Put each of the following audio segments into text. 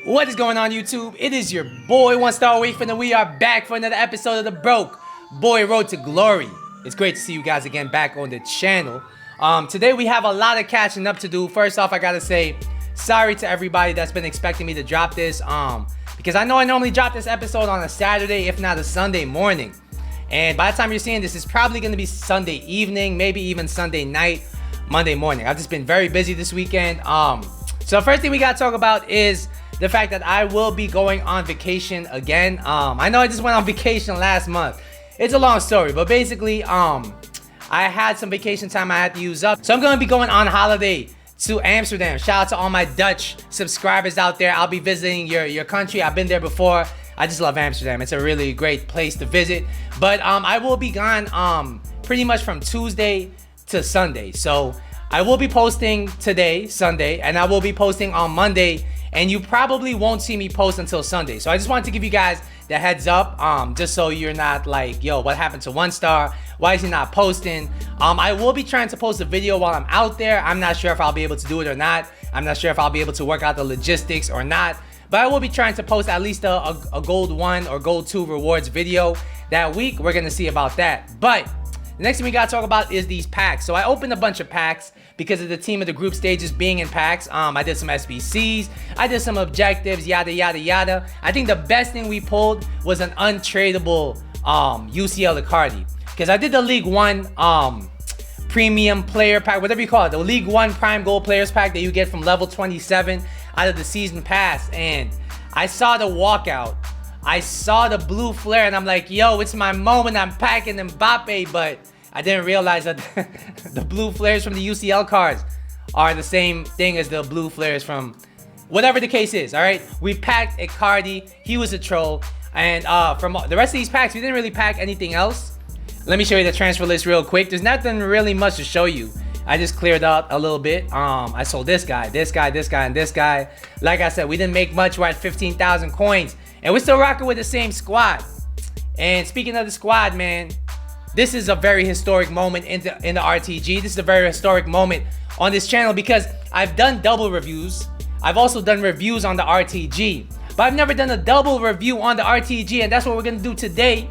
What is going on, YouTube? It is your boy, One Star Wafer, and we are back for another episode of the Broke Boy Road to Glory. It's great to see you guys again back on the channel. Today we have a lot of catching up to do. First off, I gotta say sorry to everybody that's been expecting me to drop this. Because I know I normally drop this episode on a Saturday, if not a Sunday morning. And by the time you're seeing this, it's probably gonna be Sunday evening, maybe even Sunday night, Monday morning. I've just been very busy this weekend. So the first thing we gotta talk about is the fact that I will be going on vacation again. I know I just went on vacation last month. It's a long story, but basically, I had some vacation time I had to use up. So I'm gonna be going on holiday to Amsterdam. Shout out to all my Dutch subscribers out there. I'll be visiting your country. I've been there before. I just love Amsterdam. It's a really great place to visit. But I will be gone pretty much from Tuesday to Sunday. So I will be posting today, Sunday, and I will be posting on Monday. And you probably won't see me post until Sunday. So I just wanted to give you guys the heads up, just so you're not like, yo, what happened to One Star? Why is he not posting? I will be trying to post a video while I'm out there. I'm not sure if I'll be able to do it or not. I'm not sure if I'll be able to work out the logistics or not. But I will be trying to post at least a gold 1 or gold 2 rewards video that week. We're gonna see about that. But the next thing we gotta talk about is these packs. So I opened a bunch of packs because of the team of the group stages being in packs. I did some SBCs, I did some objectives, yada yada yada. I think the best thing we pulled was an untradeable UCL Icardi, because I did the League One premium player pack, whatever you call it, the League One prime gold players pack that you get from level 27 out of the season pass. And I saw the walkout, I saw the blue flare, and I'm like, yo, it's my moment, I'm packing Mbappe. But I didn't realize that the blue flares from the UCL cards are the same thing as the blue flares from whatever the case is. All right, we packed Icardi, he was a troll. And from the rest of these packs, we didn't really pack anything else. Let me show you the transfer list real quick. There's nothing really much to show you. I just cleared out a little bit. I sold this guy, and this guy. Like I said, we didn't make much. We're at 15,000 coins, and we're still rocking with the same squad. And speaking of the squad, man, this is a very historic moment in the RTG. This is a very historic moment on this channel because I've done double reviews. I've also done reviews on the RTG, but I've never done a double review on the RTG, and that's what we're gonna do today.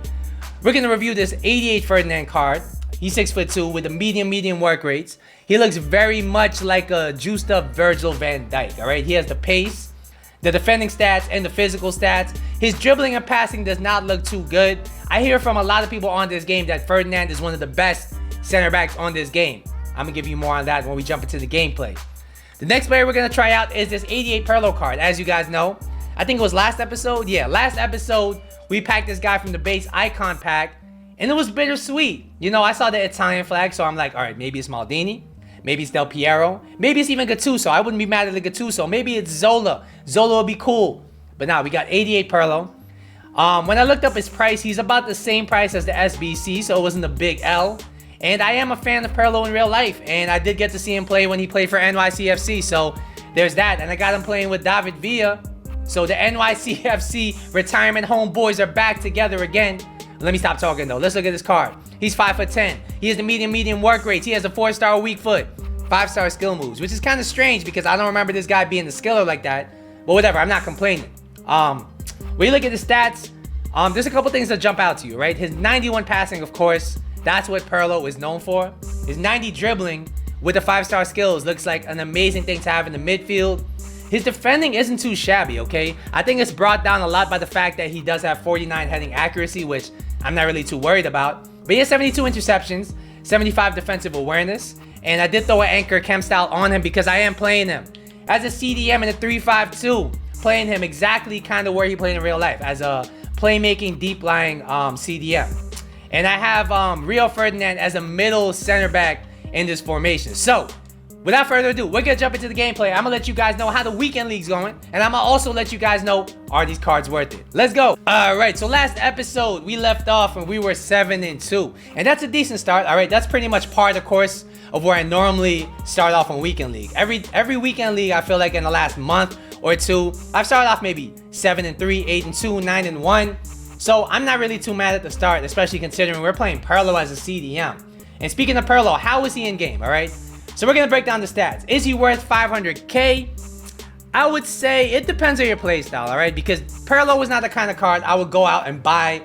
We're gonna review this 88 Ferdinand card. He's 6'2" with the medium work rates. He looks very much like a juiced up Virgil van Dijk. All right, he has the pace, the defending stats, and the physical stats. His dribbling and passing does not look too good. I hear from a lot of people on this game that Ferdinand is one of the best center backs on this game. I'm gonna give you more on that when we jump into the gameplay. The next player we're gonna try out is this 88 Pirlo card. As you guys know, I think it was last episode. Yeah, last episode we packed this guy from the base icon pack, and it was bittersweet. You know, I saw the Italian flag, so I'm like, all right, maybe it's Maldini, maybe it's Del Piero, maybe it's even Gattuso. I wouldn't be mad at the Gattuso. Maybe it's Zola. Zola would be cool. But now we got 88 Pirlo. When I looked up his price, he's about the same price as the SBC, so it wasn't a big L. And I am a fan of Pirlo in real life, and I did get to see him play when he played for NYCFC, so there's that. And I got him playing with David Villa, so the NYCFC retirement homeboys are back together again. Let me stop talking though. Let's look at this card. He's 5'10". He has the medium work rates. He has a 4-star weak foot, 5-star skill moves, which is kind of strange because I don't remember this guy being the skiller like that. But whatever, I'm not complaining. When you look at the stats, there's a couple things that jump out to you, right? His 91 passing, of course, that's what Pirlo is known for. His 90 dribbling with the 5-star skills looks like an amazing thing to have in the midfield. His defending isn't too shabby, okay? I think it's brought down a lot by the fact that he does have 49 heading accuracy, which I'm not really too worried about. But he has 72 interceptions, 75 defensive awareness, and I did throw an anchor chem style on him because I am playing him as a CDM in a 3-5-2, playing him exactly kind of where he played in real life, as a playmaking, deep-lying CDM. And I have Rio Ferdinand as a middle center back in this formation. So, without further ado, we're gonna jump into the gameplay. I'm gonna let you guys know how the weekend league's going, and I'm gonna also let you guys know, are these cards worth it? Let's go. All right, so last episode we left off when we were 7-2, and that's a decent start. All right, that's pretty much par the course of where I normally start off on weekend league. Every weekend league, I feel like in the last month or two, I've started off maybe 7-3, 8-2, 9-1. So I'm not really too mad at the start, especially considering we're playing Pirlo as a CDM. And speaking of Pirlo, how is he in game? All right. So we're gonna break down the stats. Is he worth 500k? I would say it depends on your play style, all right? Because Pirlo was not the kind of card I would go out and buy,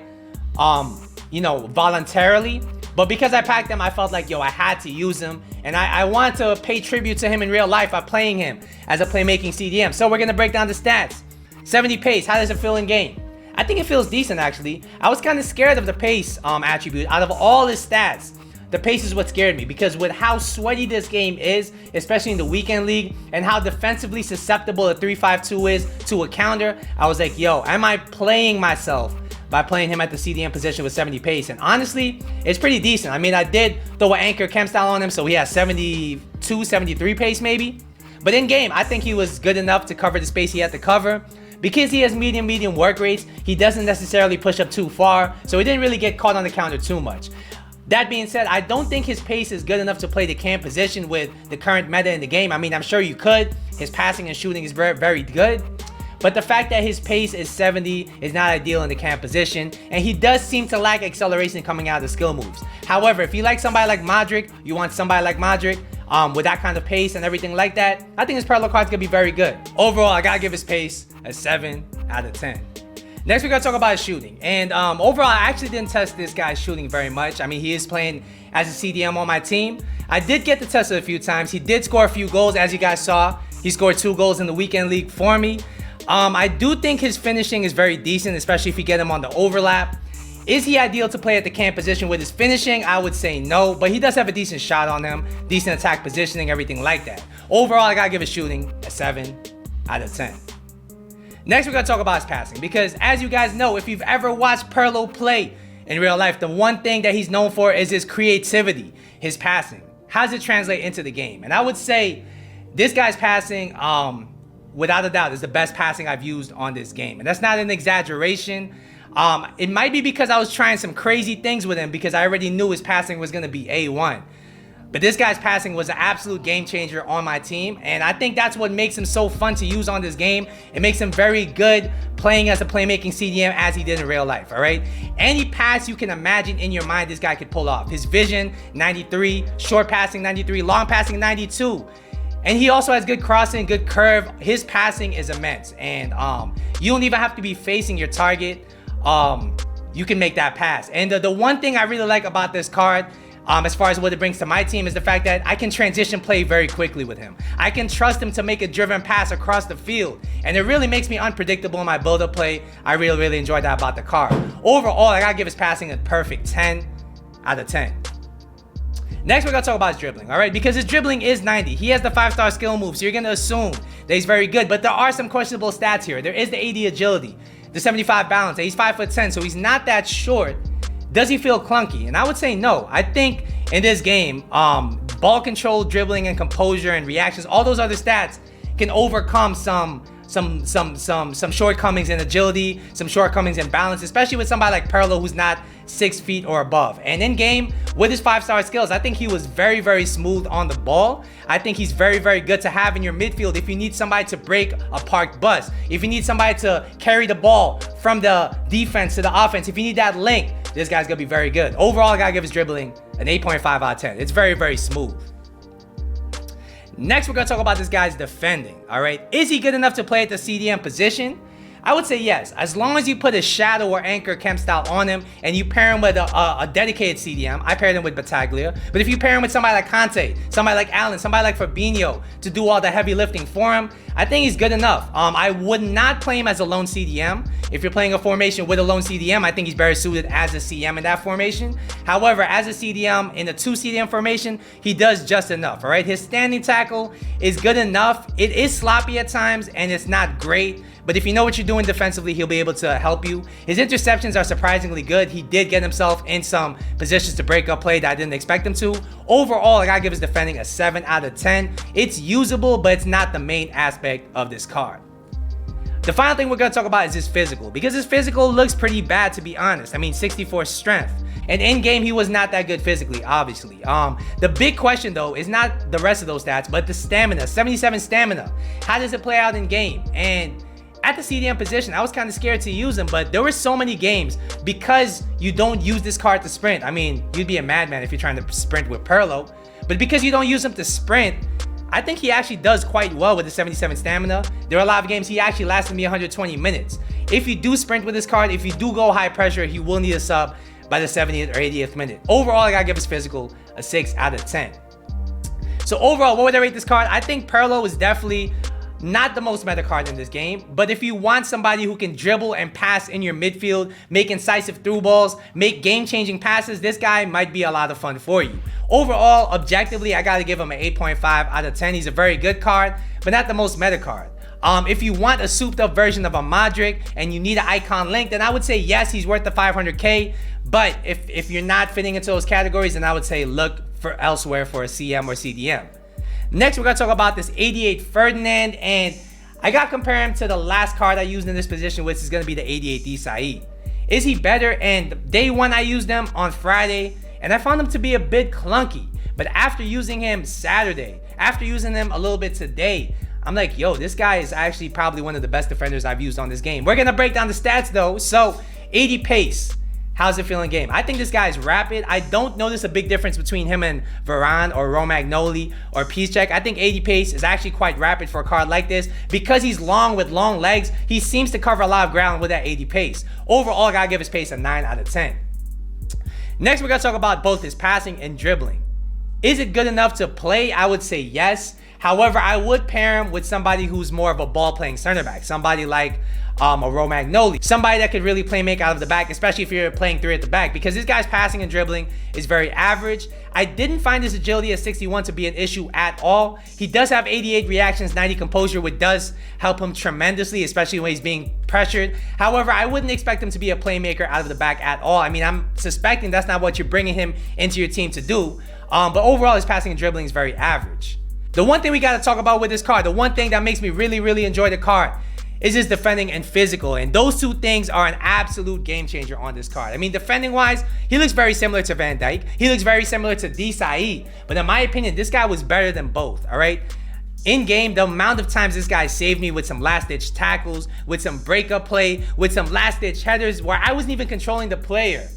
voluntarily. But because I packed him, I felt like, I had to use him. And I wanted to pay tribute to him in real life by playing him as a playmaking CDM. So we're going to break down the stats. 70 pace, how does it feel in game? I think it feels decent, actually. I was kind of scared of the pace attribute. Out of all his stats, the pace is what scared me, because with how sweaty this game is, especially in the weekend league, and how defensively susceptible a 3-5-2 is to a counter, I was like, am I playing myself by playing him at the CDM position with 70 pace? And honestly, it's pretty decent. I mean, I did throw an anchor chem style on him, so he has 72, 73 pace maybe. But in game, I think he was good enough to cover the space he had to cover. Because he has medium work rates, he doesn't necessarily push up too far, so he didn't really get caught on the counter too much. That being said, I don't think his pace is good enough to play the cam position with the current meta in the game. I mean, I'm sure you could. His passing and shooting is very, very good. But the fact that his pace is 70 is not ideal in the cam position, and he does seem to lack acceleration coming out of the skill moves. However, if you like somebody like Modric, you want somebody like Modric with that kind of pace and everything like that, I think his Pirlo card's gonna be very good. Overall, I gotta give his pace a 7 out of 10. Next, we're gonna talk about his shooting. And overall, I actually didn't test this guy's shooting very much. I mean, he is playing as a CDM on my team. I did get to test it a few times. He did score a few goals, as you guys saw. He scored 2 goals in the weekend league for me. I do think his finishing is very decent, especially if you get him on the overlap. Is he ideal to play at the cam position with his finishing? I would say no, but he does have a decent shot on him, decent attack positioning, everything like that. Overall, I gotta give his shooting a 7 out of 10. Next, we're gonna talk about his passing, because as you guys know, if you've ever watched Pirlo play in real life, the one thing that he's known for is his creativity, his passing. How does it translate into the game? And I would say this guy's passing, without a doubt, is the best passing I've used on this game. And that's not an exaggeration. It might be because I was trying some crazy things with him, because I already knew his passing was gonna be A1. But this guy's passing was an absolute game changer on my team, and I think that's what makes him so fun to use on this game. It makes him very good playing as a playmaking CDM as he did in real life, all right? Any pass you can imagine in your mind, this guy could pull off. His vision, 93, short passing, 93, long passing, 92. And he also has good crossing, good curve. His passing is immense, and you don't even have to be facing your target. You can make that pass. And the one thing I really like about this card, as far as what it brings to my team, is the fact that I can transition play very quickly with him. I can trust him to make a driven pass across the field, and it really makes me unpredictable in my build-up play. I really enjoy that about the card. Overall, I gotta give his passing a perfect 10 out of 10. Next, we're gonna talk about his dribbling, all right? Because his dribbling is 90. He has the 5-star skill move, so you're gonna assume that he's very good, but there are some questionable stats here. There is the 80 agility, the 75 balance, and he's 5'10", so he's not that short. Does he feel clunky? And I would say no. I think in this game, ball control, dribbling, and composure and reactions, all those other stats can overcome some shortcomings in agility, some shortcomings in balance, especially with somebody like Pirlo, who's not 6 feet or above. And in game, with his 5-star skills, I think he was very smooth on the ball. I think he's very good to have in your midfield if you need somebody to break a parked bus, if you need somebody to carry the ball from the defense to the offense, if you need that link, this guy's gonna be very good. Overall, I gotta give his dribbling an 8.5 out of 10. It's very smooth. Next, we're gonna talk about this guy's defending, all right? Is he good enough to play at the CDM position? I would say yes, as long as you put a shadow or anchor chem style on him and you pair him with a dedicated CDM. I paired him with Battaglia, but if you pair him with somebody like Conte, somebody like Allen, somebody like Fabinho to do all the heavy lifting for him, I think he's good enough. I would not play him as a lone CDM. If you're playing a formation with a lone CDM, I think he's better suited as a CM in that formation. However, as a CDM in a 2 CDM formation, he does just enough, all right? His standing tackle is good enough. It is sloppy at times and it's not great, but if you know what you're doing defensively, he'll be able to help you. His interceptions are surprisingly good. He did get himself in some positions to break up play that I didn't expect him to. Overall, I gotta give his defending a 7 out of 10. It's usable, but it's not the main aspect of this card. The final thing we're gonna talk about is his physical, because his physical looks pretty bad, to be honest. I mean, 64 strength. And in game, he was not that good physically, obviously. The big question though is not the rest of those stats, but the stamina, 77 stamina. How does it play out in game? And at the CDM position, I was kind of scared to use him, but there were so many games because you don't use this card to sprint. I mean, you'd be a madman if you're trying to sprint with Pirlo, but because you don't use him to sprint, I think he actually does quite well with the 77 stamina. There are a lot of games he actually lasted me 120 minutes. If you do sprint with this card, if you do go high pressure, he will need a sub by the 70th or 80th minute. Overall, I gotta give his physical a 6 out of 10. So overall, what would I rate this card? I think Pirlo is definitely not the most meta card in this game, but if you want somebody who can dribble and pass in your midfield, make incisive through balls, make game-changing passes, this guy might be a lot of fun for you. Overall, objectively, I gotta give him an 8.5 out of 10. He's a very good card, but not the most meta card. If you want a souped up version of a Modric and you need an icon link, then I would say yes, he's worth the 500k. But if you're not fitting into those categories, then I would say look for elsewhere for a CM or CDM. Next, we're gonna talk about this 88 Ferdinand, and I gotta compare him to the last card I used in this position, which is gonna be the 88 Desai. Is he better? And day one, I used them on Friday, and I found him to be a bit clunky. But after using him Saturday, after using him a little bit today, I'm like, yo, this guy is actually probably one of the best defenders I've used on this game. We're gonna break down the stats though. So 80 pace. How's it feeling game? I think this guy is rapid. I don't notice a big difference between him and Varane or Romagnoli or Piszczek. I think 80 pace is actually quite rapid for a card like this. Because he's long with long legs, he seems to cover a lot of ground with that 80 pace. Overall, I gotta give his pace a 9 out of 10. Next, we're gonna talk about both his passing and dribbling. Is it good enough to play? I would say yes. However, I would pair him with somebody who's more of a ball-playing center back. Somebody like a Romagnoli. Somebody that could really play make out of the back, especially if you're playing 3 at the back, because this guy's passing and dribbling is very average. I didn't find his agility at 61 to be an issue at all. He does have 88 reactions, 90 composure, which does help him tremendously, especially when he's being pressured. However, I wouldn't expect him to be a playmaker out of the back at all. I mean, I'm suspecting that's not what you're bringing him into your team to do. But overall, his passing and dribbling is very average. The one thing we got to talk about with this card, the one thing that makes me really enjoy the card, is his defending and physical. And those two things are an absolute game changer on this card. I mean, defending wise, he looks very similar to Van Dijk. He looks very similar to Desai. But in my opinion, this guy was better than both, all right? In game, the amount of times this guy saved me with some last ditch tackles, with some breakup play, with some last ditch headers where I wasn't even controlling the player,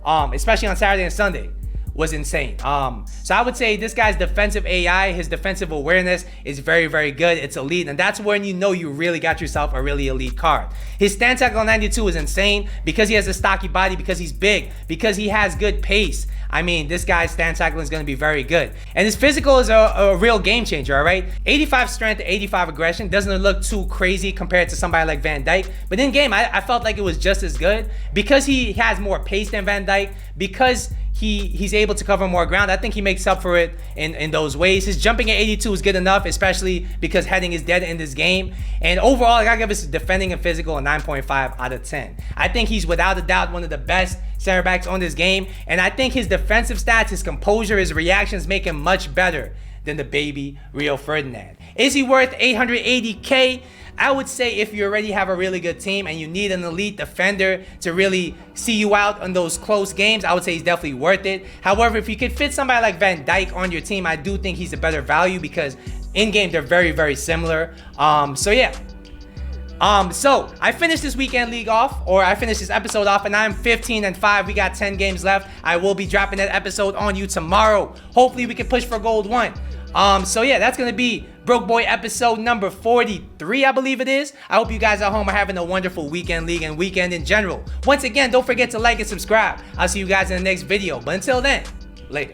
especially on Saturday and Sunday, was insane. So I would say this guy's defensive AI, his defensive awareness is very good. It's elite, and that's when you know you really got yourself a really elite card. His stand tackle 92 is insane because he has a stocky body, because he's big, because he has good pace. I mean, this guy's stand tackling is going to be very good. And his physical is a real game changer, all right? 85 strength to 85 aggression doesn't look too crazy compared to somebody like Van Dijk. But in game, I felt like it was just as good because he has more pace than Van Dijk, because he's able to cover more ground. I think he makes up for it in those ways. His jumping at 82 is good enough, especially because heading is dead in this game. And overall, I gotta give his defending and physical a 9.5 out of 10. I think he's without a doubt one of the best center backs on this game. And I think his defensive stats, his composure, his reactions make him much better than the baby Rio Ferdinand. Is he worth 880k? I would say if you already have a really good team and you need an elite defender to really see you out on those close games, I would say he's definitely worth it. However, if you could fit somebody like Van Dijk on your team, I do think he's a better value because in game they're very similar. So yeah. So I finished this weekend league off, or I finished this episode off, and I'm 15-5. We got 10 games left. I will be dropping that episode on you tomorrow. Hopefully we can push for gold 1. So yeah, that's gonna be Broke Boy episode number 43, I believe it is. I hope you guys at home are having a wonderful weekend league and weekend in general. Once again, don't forget to like and subscribe. I'll see you guys in the next video. But until then, later.